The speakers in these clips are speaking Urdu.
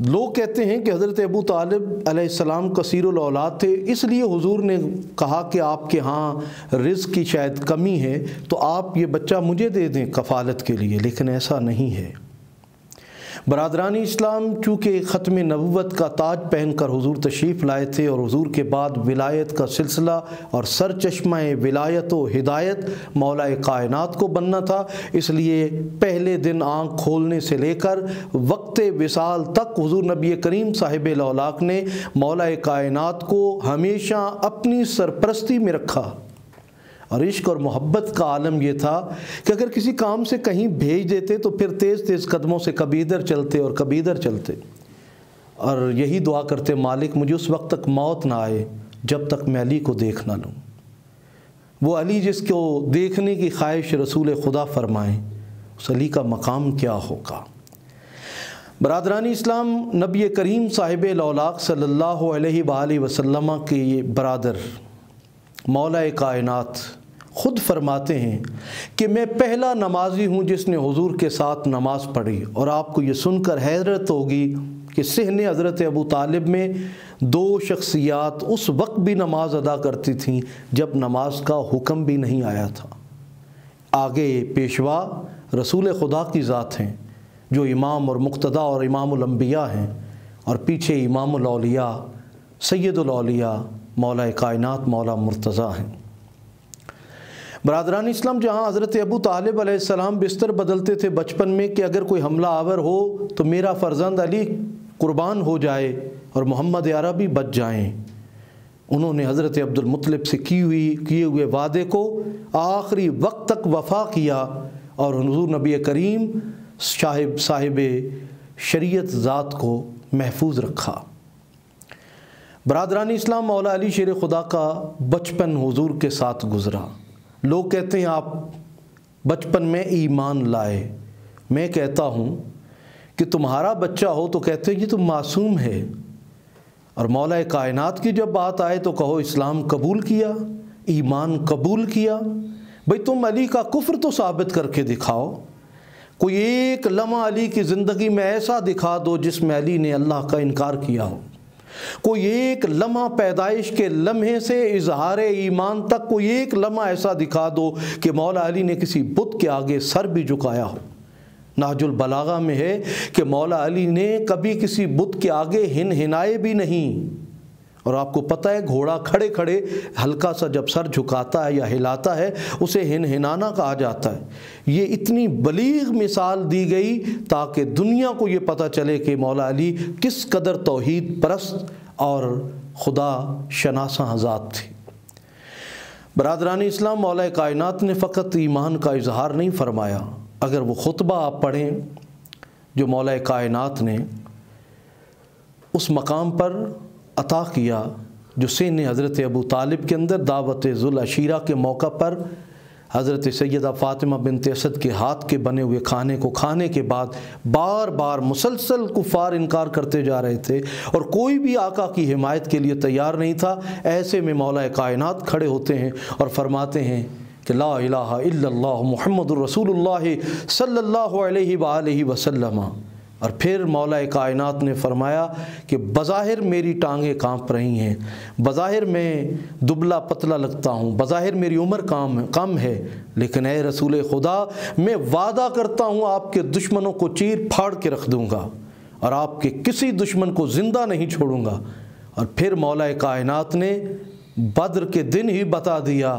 لوگ کہتے ہیں کہ حضرت ابو طالب علیہ السلام کثیر الاولاد تھے، اس لیے حضور نے کہا کہ آپ کے ہاں رزق کی شاید کمی ہے تو آپ یہ بچہ مجھے دے دیں کفالت کے لیے، لیکن ایسا نہیں ہے۔ برادران اسلام، چونکہ ختم نبوت کا تاج پہن کر حضور تشریف لائے تھے اور حضور کے بعد ولایت کا سلسلہ اور سرچشمہ ولایت و ہدایت مولا کائنات کو بننا تھا، اس لیے پہلے دن آنکھ کھولنے سے لے کر وقت وصال تک حضور نبی کریم صاحب اولاق نے مولا کائنات کو ہمیشہ اپنی سرپرستی میں رکھا۔ اور عشق اور محبت کا عالم یہ تھا کہ اگر کسی کام سے کہیں بھیج دیتے تو پھر تیز تیز قدموں سے کبھی ادھر چلتے اور کبھی ادھر چلتے، اور یہی دعا کرتے، مالک مجھے اس وقت تک موت نہ آئے جب تک میں علی کو دیکھ نہ لوں۔ وہ علی جس کو دیکھنے کی خواہش رسول خدا فرمائیں، اس علی کا مقام کیا ہوگا۔ برادران اسلام، نبی کریم صاحب اولاق صلی اللہ علیہ وآلہ وسلم کے یہ برادر مولا کائنات خود فرماتے ہیں کہ میں پہلا نمازی ہوں جس نے حضور کے ساتھ نماز پڑھی، اور آپ کو یہ سن کر حیرت ہوگی کہ صحن حضرت ابو طالب میں دو شخصیات اس وقت بھی نماز ادا کرتی تھیں جب نماز کا حکم بھی نہیں آیا تھا۔ آگے پیشوا رسول خدا کی ذات ہیں جو امام اور مقتدی اور امام الانبیاء ہیں، اور پیچھے امام الاولیاء سید الاولیاء مولا کائنات مولا مرتضیٰ ہیں۔ برادران اسلام، جہاں حضرت ابو طالب علیہ السلام بستر بدلتے تھے بچپن میں کہ اگر کوئی حملہ آور ہو تو میرا فرزند علی قربان ہو جائے اور محمد عربی بچ جائیں، انہوں نے حضرت عبد المطلب سے کیے ہوئے وعدے کو آخری وقت تک وفا کیا اور حضور نبی کریم صاحب شریعت ذات کو محفوظ رکھا۔ برادران اسلام، مولا علی شیر خدا کا بچپن حضور کے ساتھ گزرا۔ لوگ کہتے ہیں آپ بچپن میں ایمان لائے، میں کہتا ہوں کہ تمہارا بچہ ہو تو کہتے ہیں یہ تو معصوم ہے، اور مولا کائنات کی جب بات آئے تو کہو اسلام قبول کیا، ایمان قبول کیا۔ بھئی تم علی کا کفر تو ثابت کر کے دکھاؤ، کوئی ایک لمحہ علی کی زندگی میں ایسا دکھا دو جس میں علی نے اللہ کا انکار کیا ہو، کوئی ایک لمحہ پیدائش کے لمحے سے اظہار ایمان تک کوئی ایک لمحہ ایسا دکھا دو کہ مولا علی نے کسی بت کے آگے سر بھی جھکایا ہو۔ نہج البلاغہ میں ہے کہ مولا علی نے کبھی کسی بت کے آگے ہنائے بھی نہیں، اور آپ کو پتہ ہے گھوڑا کھڑے کھڑے ہلکا سا جب سر جھکاتا ہے یا ہلاتا ہے اسے ہنانا کہا جاتا ہے۔ یہ اتنی بلیغ مثال دی گئی تاکہ دنیا کو یہ پتہ چلے کہ مولا علی کس قدر توحید پرست اور خدا شناسہ ذات تھی۔ برادران اسلام، مولا کائنات نے فقط ایمان کا اظہار نہیں فرمایا۔ اگر وہ خطبہ آپ پڑھیں جو مولا کائنات نے اس مقام پر عطا کیا جو سن حضرت ابو طالب کے اندر دعوت ذوالعشیرہ کے موقع پر حضرت سیدہ فاطمہ بنت اسد کے ہاتھ کے بنے ہوئے کھانے کو کھانے کے بعد بار بار مسلسل کفار انکار کرتے جا رہے تھے اور کوئی بھی آقا کی حمایت کے لیے تیار نہیں تھا، ایسے میں مولا کائنات کھڑے ہوتے ہیں اور فرماتے ہیں کہ لا الہ الا اللہ محمد الرسول اللہ صلی اللہ علیہ وآلہ وسلم، اور پھر مولا کائنات نے فرمایا کہ بظاہر میری ٹانگیں کانپ رہی ہیں، بظاہر میں دبلا پتلا لگتا ہوں، بظاہر میری عمر کم ہے، لیکن اے رسول خدا میں وعدہ کرتا ہوں آپ کے دشمنوں کو چیر پھاڑ کے رکھ دوں گا اور آپ کے کسی دشمن کو زندہ نہیں چھوڑوں گا۔ اور پھر مولا کائنات نے بدر کے دن ہی بتا دیا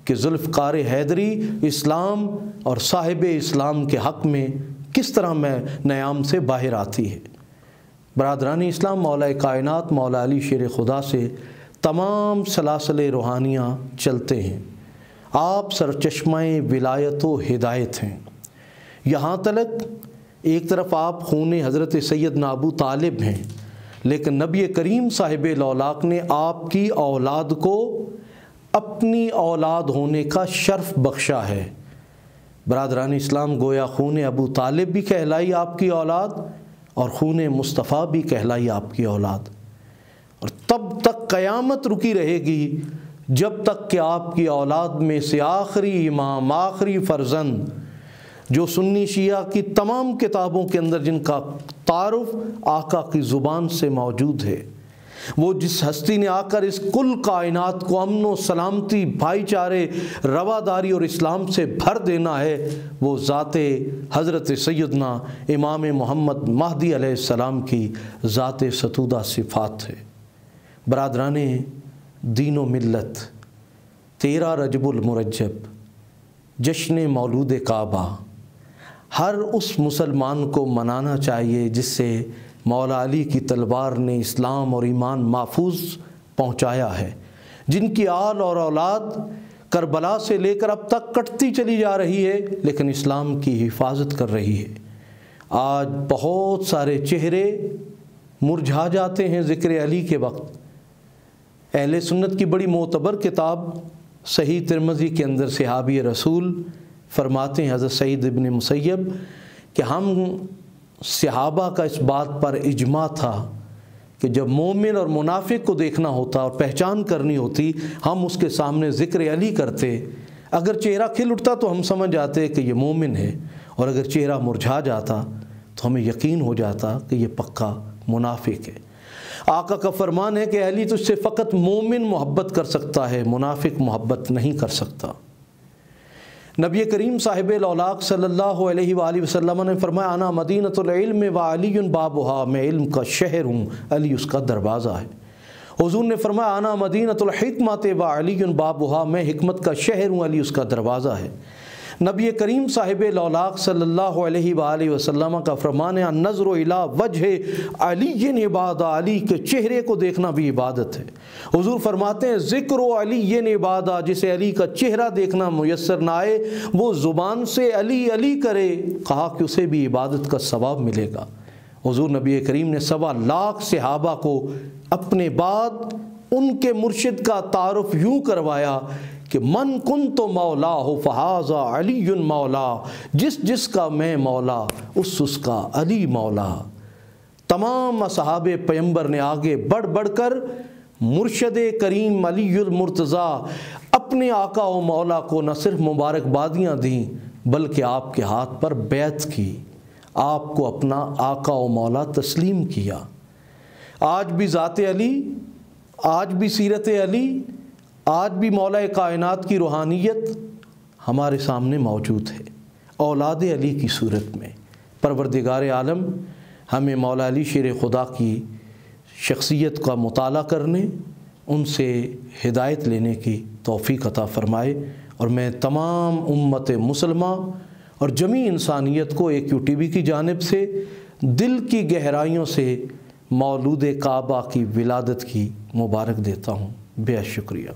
کہ ذوالفقار حیدری اسلام اور صاحب اسلام کے حق میں کس طرح میں نیام سے باہر آتی ہے۔ برادران اسلام، مولا کائنات مولا علی شیر خدا سے تمام سلاسل روحانیاں چلتے ہیں، آپ سرچشمہ ولایت و ہدایت ہیں۔ یہاں تلک ایک طرف آپ خون حضرت سیدنا ابو طالب ہیں، لیکن نبی کریم صاحب اولاق نے آپ کی اولاد کو اپنی اولاد ہونے کا شرف بخشا ہے۔ برادران اسلام، گویا خون ابو طالب بھی کہلائی آپ کی اولاد اور خون مصطفیٰ بھی کہلائی آپ کی اولاد، اور تب تک قیامت رکی رہے گی جب تک کہ آپ کی اولاد میں سے آخری امام، آخری فرزند جو سنی شیعہ کی تمام کتابوں کے اندر جن کا تعارف آقا کی زبان سے موجود ہے، وہ جس ہستی نے آ کر اس کل کائنات کو امن و سلامتی، بھائی چارے، رواداری اور اسلام سے بھر دینا ہے، وہ ذات حضرت سیدنا امام محمد مہدی علیہ السلام کی ذات ستودہ صفات ہے۔ برادران دین و ملت، 13 رجب المرجب جشن مولود کعبہ ہر اس مسلمان کو منانا چاہیے جس سے مولا علی کی تلوار نے اسلام اور ایمان محفوظ پہنچایا ہے، جن کی آل اور اولاد کربلا سے لے کر اب تک کٹتی چلی جا رہی ہے لیکن اسلام کی حفاظت کر رہی ہے۔ آج بہت سارے چہرے مرجھا جاتے ہیں ذکر علی کے وقت۔ اہل سنت کی بڑی معتبر کتاب صحیح ترمذی کے اندر صحابی رسول فرماتے ہیں حضرت سعید ابن مسیب کہ ہم صحابہ کا اس بات پر اجماع تھا کہ جب مومن اور منافق کو دیکھنا ہوتا اور پہچان کرنی ہوتی، ہم اس کے سامنے ذکر علی کرتے۔ اگر چہرہ کھل اٹھتا تو ہم سمجھ جاتے کہ یہ مومن ہے، اور اگر چہرہ مرجھا جاتا تو ہمیں یقین ہو جاتا کہ یہ پکا منافق ہے۔ آقا کا فرمان ہے کہ علی تجھ سے فقط مومن محبت کر سکتا ہے، منافق محبت نہیں کر سکتا۔ نبی کریم صاحب الاولاق صلی اللہ علیہ وآلہ وسلم نے فرمایا انا مدینۃ العلم و علی بابھا، میں علم کا شہر ہوں، علی اس کا دروازہ ہے۔ حضور نے فرمایا انا مدینۃ الحکمت و علی بابھا، میں حکمت کا شہر ہوں، علی اس کا دروازہ ہے۔ نبی کریم صاحب الاولاق صلی اللہ علیہ وآلہ وسلم کا فرمان ہے النظر الی وجہ علی عبادہ، علی کے چہرے کو دیکھنا بھی عبادت ہے۔ حضور فرماتے ہیں ذکر علی عبادہ، جسے علی کا چہرہ دیکھنا میسر نہ آئے وہ زبان سے علی علی کرے، کہا کہ اسے بھی عبادت کا ثواب ملے گا۔ حضور نبی کریم نے 1.25 لاکھ صحابہ کو اپنے بعد ان کے مرشد کا تعارف یوں کروایا کہ من کنت مولا فہذا علی مولا، جس کا میں مولا اس کا علی مولا۔ تمام اصحاب پیغمبر نے آگے بڑھ بڑھ کر مرشد کریم علی المرتضیٰ اپنے آقا و مولا کو نہ صرف مبارکبادیاں دیں بلکہ آپ کے ہاتھ پر بیعت کی، آپ کو اپنا آقا و مولا تسلیم کیا۔ آج بھی ذات علی، آج بھی سیرت علی، آج بھی مولا کائنات کی روحانیت ہمارے سامنے موجود ہے اولاد علی کی صورت میں۔ پروردگار عالم ہمیں مولا علی شیر خدا کی شخصیت کا مطالعہ کرنے، ان سے ہدایت لینے کی توفیق عطا فرمائے، اور میں تمام امت مسلمہ اور جمیع انسانیت کو ایک QTV کی جانب سے دل کی گہرائیوں سے مولود کعبہ کی ولادت کی مبارک دیتا ہوں۔ بے شکریہ۔